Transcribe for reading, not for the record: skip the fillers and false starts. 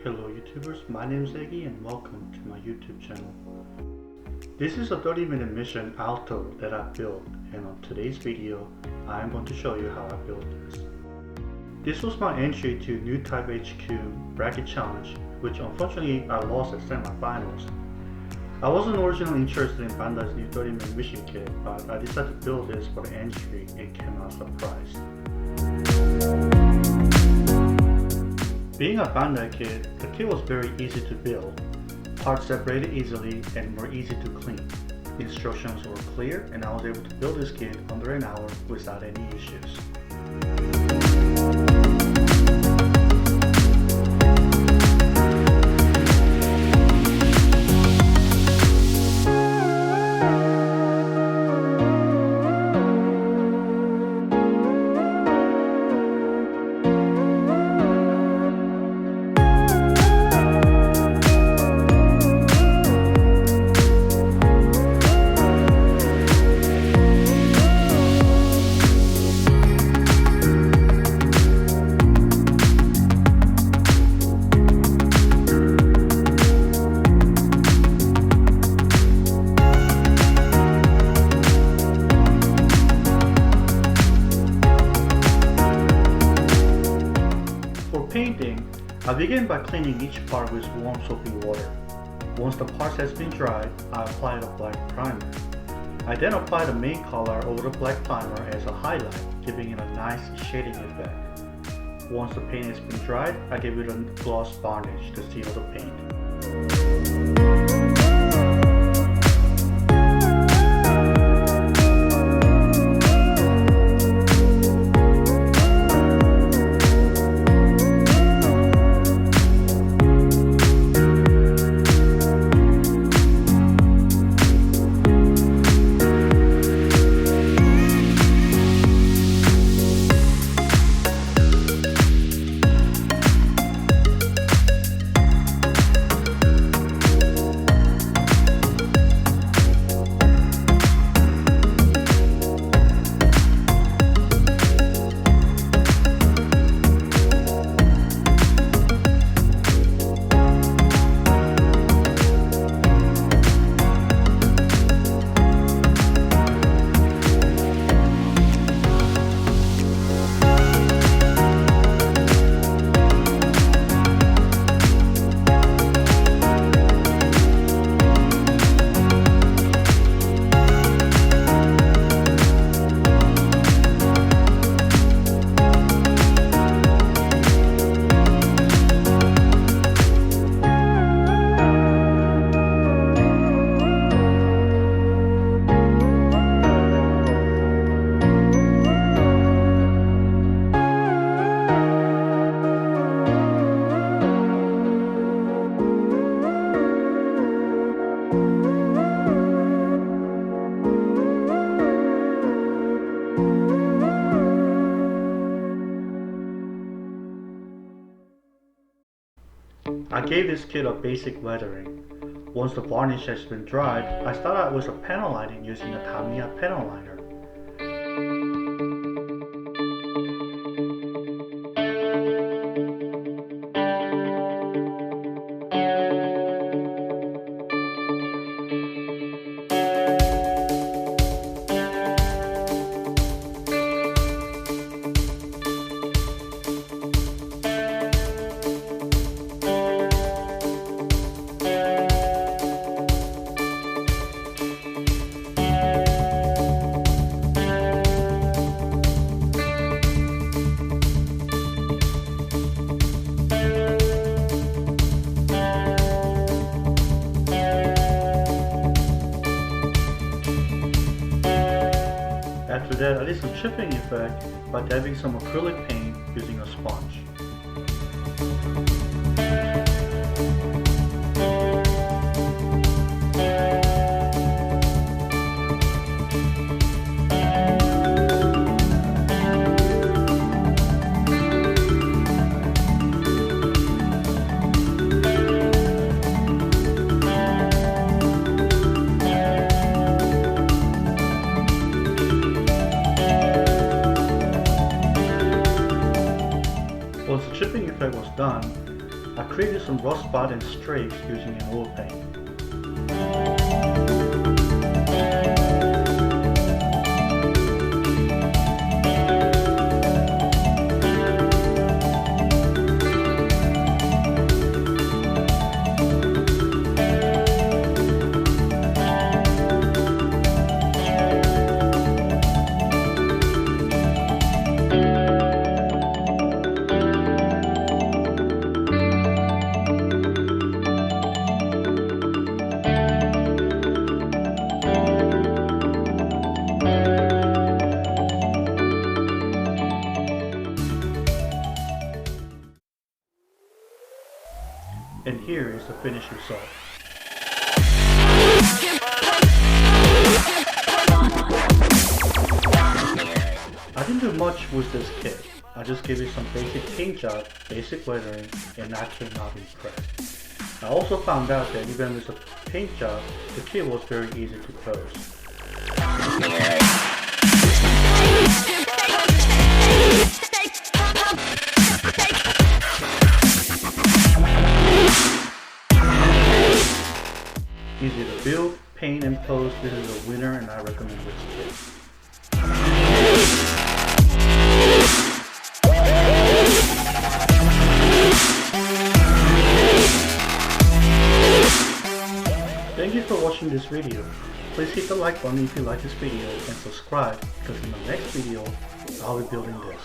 Hello YouTubers, my name is Eggy and welcome to my YouTube channel. This is a 30-minute mission alto that I built, and on today's video I am going to show you how I built this. This was my entry to NewTypeHQ bracket challenge, which unfortunately I lost at semifinals. I wasn't originally interested in Bandai's new 30-minute mission kit, but I decided to build this for the entry and came out surprised. Being a Bandai kit, the kit was very easy to build. Parts separated easily and were easy to clean. The instructions were clear and I was able to build this kit under an hour without any issues. Painting, I begin by cleaning each part with warm soapy water. Once the part has been dried, I apply a black primer. I then apply the main color over the black primer as a highlight, giving it a nice shading effect. Once the paint has been dried, I give it a gloss varnish to seal the paint. I gave this kit a basic lettering. Once the varnish has been dried, I start out with a panel lining using a Tamiya panel liner. After that, I did some chipping effect by dabbing some acrylic paint using a sponge. Once the chipping effect was done, I created some rough spots and streaks using an oil paint. And here is the finished result. I didn't do much with this kit. I just gave it some basic paint job, basic lettering, and I came out impressed. I also found out that even with a paint job, the kit was very easy to pose. Easy to build, paint, and pose. This is a winner and I recommend this kit. Thank you for watching this video. Please hit the like button if you like this video and subscribe because in the next video I'll be building this.